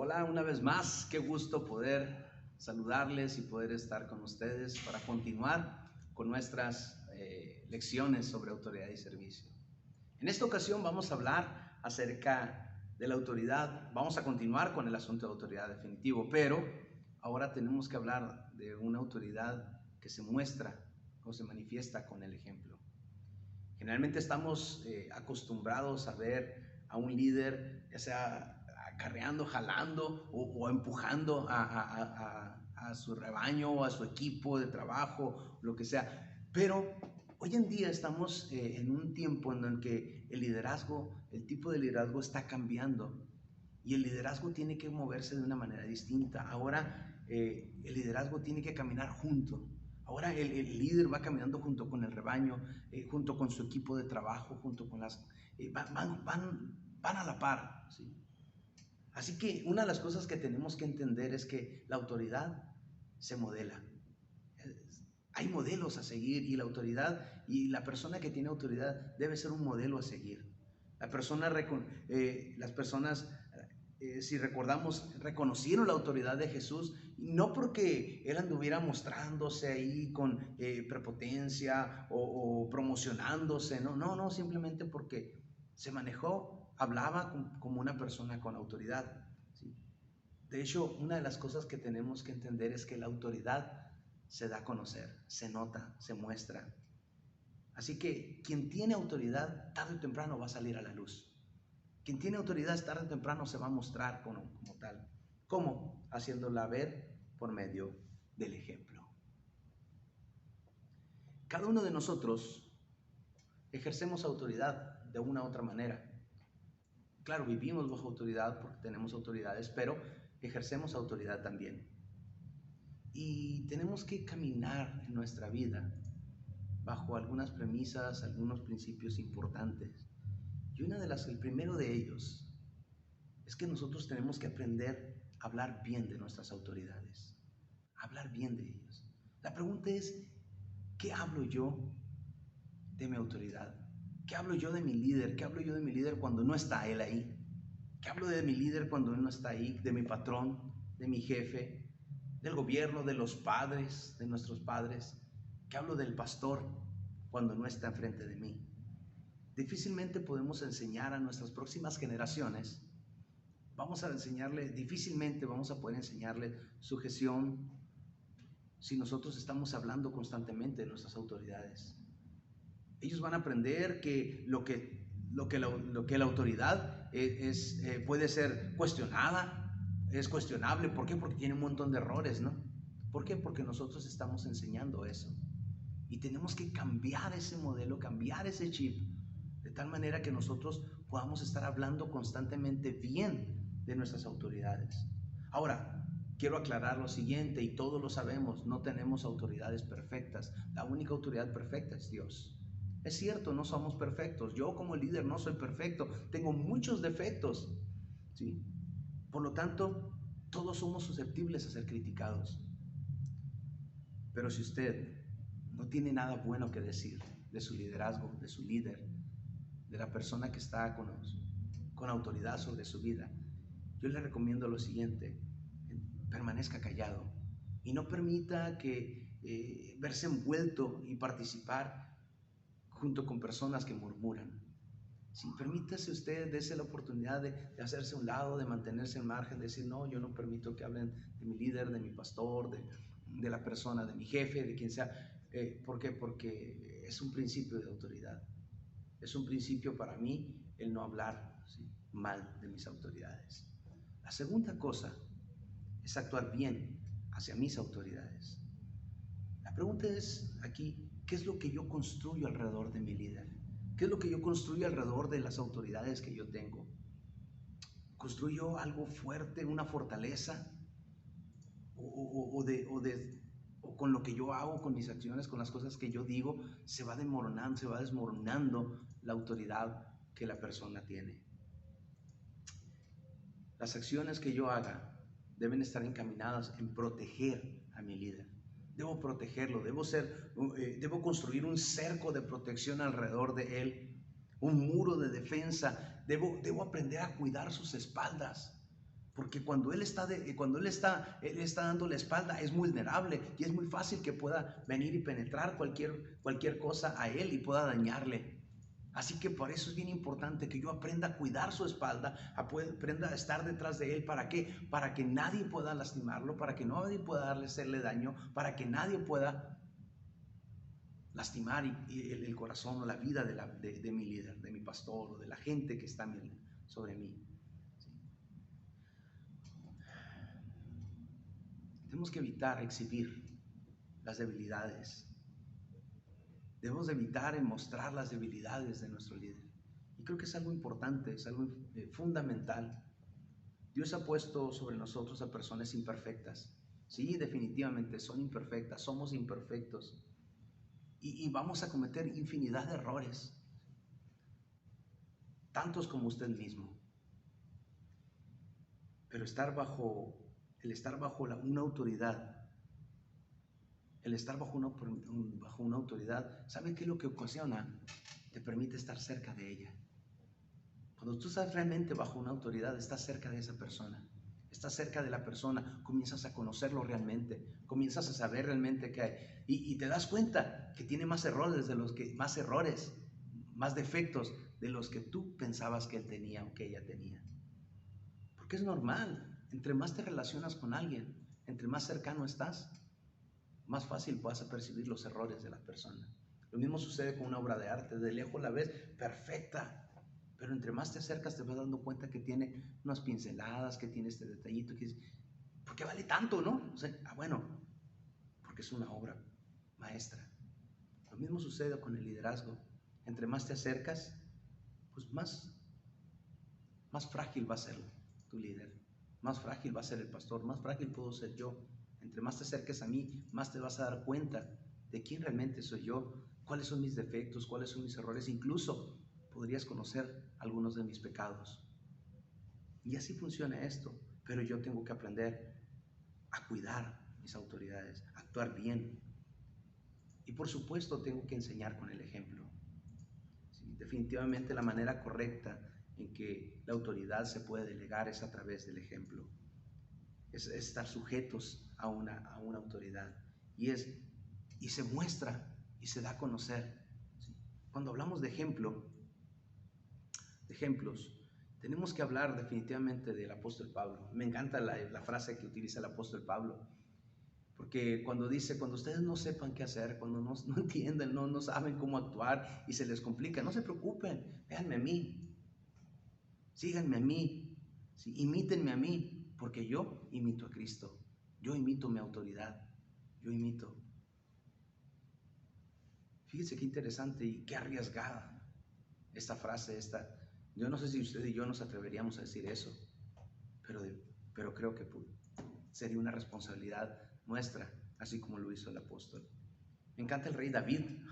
Hola, una vez más, qué gusto poder saludarles y poder estar con ustedes para continuar con nuestras lecciones sobre autoridad y servicio. En esta ocasión vamos a hablar acerca de la autoridad. Vamos a continuar con el asunto de autoridad definitivo, pero ahora tenemos que hablar de una autoridad que se muestra o se manifiesta con el ejemplo. Generalmente estamos acostumbrados a ver a un líder, ya sea acarreando, jalando o empujando a su rebaño o a su equipo de trabajo, lo que sea. Pero hoy en día estamos en un tiempo en el que el liderazgo, el tipo de liderazgo está cambiando y el liderazgo tiene que moverse de una manera distinta. Ahora el liderazgo tiene que caminar junto. Ahora el líder va caminando junto con el rebaño, junto con su equipo de trabajo, junto con las... van a la par, ¿sí? Así que una de las cosas que tenemos que entender es que la autoridad se modela. Hay modelos a seguir y la autoridad y la persona que tiene autoridad debe ser un modelo a seguir. Las personas, si recordamos, reconocieron la autoridad de Jesús, no porque él anduviera mostrándose ahí con prepotencia o promocionándose, no, simplemente porque se manejó, hablaba como una persona con autoridad, ¿sí? De hecho, una de las cosas que tenemos que entender es que la autoridad se da a conocer, se nota, se muestra. Así que quien tiene autoridad, tarde o temprano va a salir a la luz. Quien tiene autoridad, tarde o temprano se va a mostrar como tal. ¿Cómo? Haciéndola ver por medio del ejemplo. Cada uno de nosotros ejercemos autoridad de una u otra manera. Claro, vivimos bajo autoridad porque tenemos autoridades, pero ejercemos autoridad también. Y tenemos que caminar en nuestra vida bajo algunas premisas, algunos principios importantes. Y el primero de ellos es que nosotros tenemos que aprender a hablar bien de nuestras autoridades, hablar bien de ellos. La pregunta es, ¿qué hablo yo de mi autoridad? ¿Qué hablo yo de mi líder? ¿Qué hablo yo de mi líder cuando no está él ahí? ¿Qué hablo de mi líder cuando él no está ahí? De mi patrón, de mi jefe, del gobierno, de los padres, de nuestros padres. ¿Qué hablo del pastor cuando no está enfrente de mí? Difícilmente podemos enseñar a nuestras próximas generaciones. Difícilmente vamos a poder enseñarle sujeción si nosotros estamos hablando constantemente de nuestras autoridades. Ellos van a aprender que la autoridad puede ser cuestionada, es cuestionable. ¿Por qué? Porque tiene un montón de errores, ¿no? ¿Por qué? Porque nosotros estamos enseñando eso. Y tenemos que cambiar ese modelo, cambiar ese chip, de tal manera que nosotros podamos estar hablando constantemente bien de nuestras autoridades. Ahora, quiero aclarar lo siguiente, y todos lo sabemos, no tenemos autoridades perfectas. La única autoridad perfecta es Dios. Es cierto, no somos perfectos. Yo como líder no soy perfecto, tengo muchos defectos, ¿sí? Por lo tanto, todos somos susceptibles a ser criticados. Pero si usted no tiene nada bueno que decir de su liderazgo, de su líder, de la persona que está con autoridad sobre su vida, yo le recomiendo lo siguiente: permanezca callado y no permita que verse envuelto y participar junto con personas que murmuran. Sí, permítase usted, dése la oportunidad de hacerse a un lado, de mantenerse al margen, de decir, no, yo no permito que hablen de mi líder, de mi pastor, de la persona, de mi jefe, de quien sea. ¿Por qué? Porque es un principio de autoridad. Es un principio para mí el no hablar, ¿sí?, mal de mis autoridades. La segunda cosa es actuar bien hacia mis autoridades. La pregunta es aquí, ¿qué es lo que yo construyo alrededor de mi líder? ¿Qué es lo que yo construyo alrededor de las autoridades que yo tengo? ¿Construyo algo fuerte, una fortaleza? ¿O con lo que yo hago, con mis acciones, con las cosas que yo digo, se va desmoronando la autoridad que la persona tiene? Las acciones que yo haga deben estar encaminadas en proteger a mi líder. Debo protegerlo, debo construir un cerco de protección alrededor de él, un muro de defensa. Debo aprender a cuidar sus espaldas. Porque cuando él está dando la espalda, es vulnerable y es muy fácil que pueda venir y penetrar cualquier cosa a él y pueda dañarle. Así que por eso es bien importante que yo aprenda a cuidar su espalda, aprenda a estar detrás de él. ¿Para qué? Para que nadie pueda lastimarlo, para que nadie pueda hacerle daño, para que nadie pueda lastimar el corazón o la vida de mi líder, de mi pastor o de la gente que está sobre mí. Tenemos que evitar exhibir las debilidades. Debemos evitar mostrar las debilidades de nuestro líder. Y creo que es algo importante, es algo fundamental. Dios ha puesto sobre nosotros a personas imperfectas. Sí, definitivamente son imperfectas, somos imperfectos. Y vamos a cometer infinidad de errores, tantos como usted mismo. Pero el estar bajo una autoridad, una autoridad, ¿sabe qué es lo que ocasiona? Te permite estar cerca de ella. Cuando tú estás realmente bajo una autoridad, estás cerca de esa persona. Estás cerca de la persona, comienzas a conocerlo realmente, comienzas a saber realmente qué hay. Y te das cuenta que tiene más errores, más defectos de los que tú pensabas que él tenía o que ella tenía. Porque es normal. Entre más te relacionas con alguien, entre más cercano estás, más fácil vas a percibir los errores de la persona. Lo mismo sucede con una obra de arte. De lejos la ves perfecta, pero entre más te acercas te vas dando cuenta que tiene unas pinceladas, que tiene este detallito, ¿por qué vale tanto, no? O sea, bueno, porque es una obra maestra. Lo mismo sucede con el liderazgo. Entre más te acercas, pues más frágil va a ser tu líder, más frágil va a ser el pastor, más frágil puedo ser yo. Entre más te acerques a mí, más te vas a dar cuenta de quién realmente soy yo, cuáles son mis defectos, cuáles son mis errores. Incluso podrías conocer algunos de mis pecados. Y así funciona esto. Pero yo tengo que aprender a cuidar mis autoridades, a actuar bien. Y por supuesto tengo que enseñar con el ejemplo. Sí, definitivamente la manera correcta en que la autoridad se puede delegar es a través del ejemplo. Es estar sujetos a una autoridad. Y se muestra y se da a conocer. ¿Sí? Cuando hablamos de ejemplos, tenemos que hablar definitivamente del apóstol Pablo. Me encanta la frase que utiliza el apóstol Pablo. Porque cuando dice, cuando ustedes no sepan qué hacer, cuando no entienden, no saben cómo actuar y se les complica, no se preocupen, véanme a mí, síganme a mí, ¿sí? Imítenme a mí, porque yo imito a Cristo, yo imito mi autoridad, yo imito. Fíjense qué interesante y qué arriesgada esta frase, yo no sé si usted y yo nos atreveríamos a decir eso, pero creo que sería una responsabilidad nuestra, así como lo hizo el apóstol. Me encanta el rey David.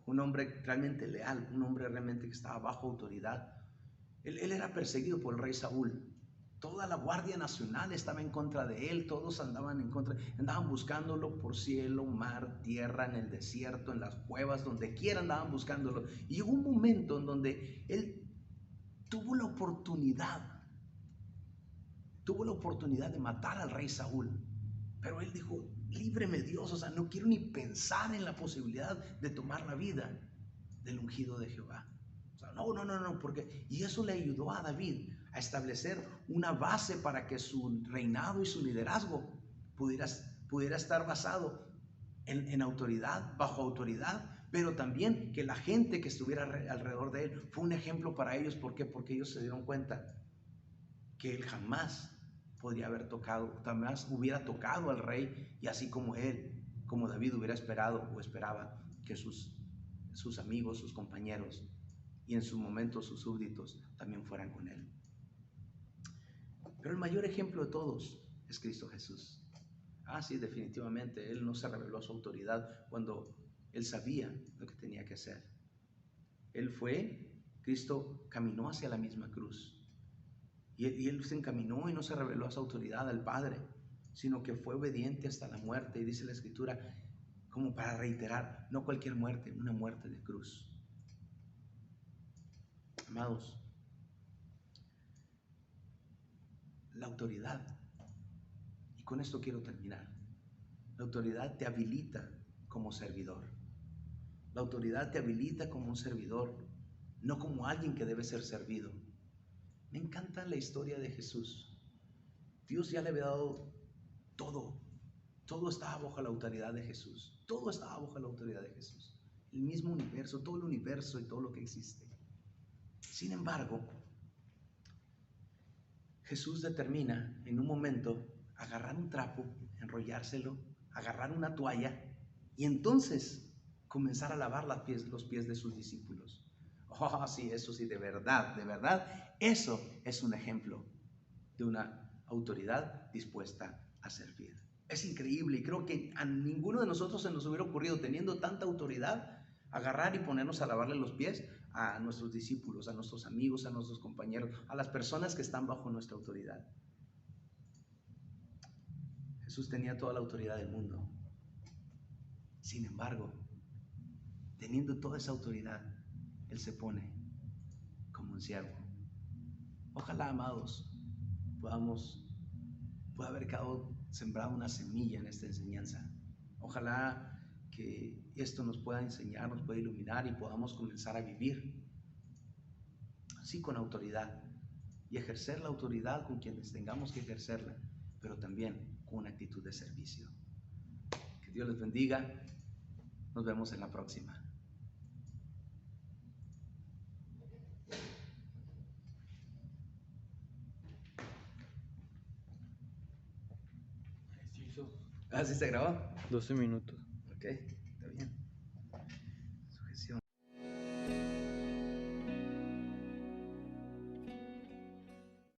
Un hombre realmente leal, un hombre realmente que estaba bajo autoridad. Él era perseguido por el rey Saúl. Toda la Guardia Nacional estaba en contra de él, todos andaban buscándolo por cielo, mar, tierra, en el desierto, en las cuevas, donde quiera andaban buscándolo. Y hubo un momento en donde él tuvo la oportunidad de matar al rey Saúl. Pero él dijo, líbreme Dios, o sea, no quiero ni pensar en la posibilidad de tomar la vida del ungido de Jehová. O sea, no, porque... Y eso le ayudó a David a establecer una base para que su reinado y su liderazgo pudiera estar basado en autoridad, bajo autoridad, pero también que la gente que estuviera alrededor de él fue un ejemplo para ellos. ¿Por qué? Porque ellos se dieron cuenta que él jamás hubiera tocado al rey, y así como David hubiera esperado o esperaba que sus amigos, sus compañeros y en su momento sus súbditos también fueran con él. Pero el mayor ejemplo de todos es Cristo Jesús. Sí, definitivamente, él no se reveló a su autoridad cuando él sabía lo que tenía que hacer. Cristo caminó hacia la misma cruz. Y él se encaminó y no se reveló a su autoridad al Padre, sino que fue obediente hasta la muerte. Y dice la Escritura, como para reiterar, no cualquier muerte, una muerte de cruz. Amados, la autoridad. Y con esto quiero terminar. La autoridad te habilita como servidor. La autoridad te habilita como un servidor, no como alguien que debe ser servido. Me encanta la historia de Jesús. Dios ya le había dado todo. Todo estaba bajo la autoridad de Jesús. Todo estaba bajo la autoridad de Jesús. El mismo universo, todo el universo y todo lo que existe. Sin embargo, Jesús determina en un momento agarrar un trapo, enrollárselo, agarrar una toalla y entonces comenzar a lavar los pies de sus discípulos. Oh, sí, eso sí, de verdad, eso es un ejemplo de una autoridad dispuesta a servir. Es increíble y creo que a ninguno de nosotros se nos hubiera ocurrido, teniendo tanta autoridad, agarrar y ponernos a lavarle los pies a nuestros discípulos, a nuestros amigos, a nuestros compañeros, a las personas que están bajo nuestra autoridad. Jesús tenía toda la autoridad del mundo. Sin embargo, teniendo toda esa autoridad, Él se pone como un siervo. Ojalá, amados, pueda haber quedado sembrado una semilla en esta enseñanza. Ojalá que esto nos pueda enseñar, nos pueda iluminar y podamos comenzar a vivir así con autoridad y ejercer la autoridad con quienes tengamos que ejercerla, pero también con una actitud de servicio. Que Dios les bendiga. Nos vemos en la próxima. ¿Así se grabó? 12 minutos.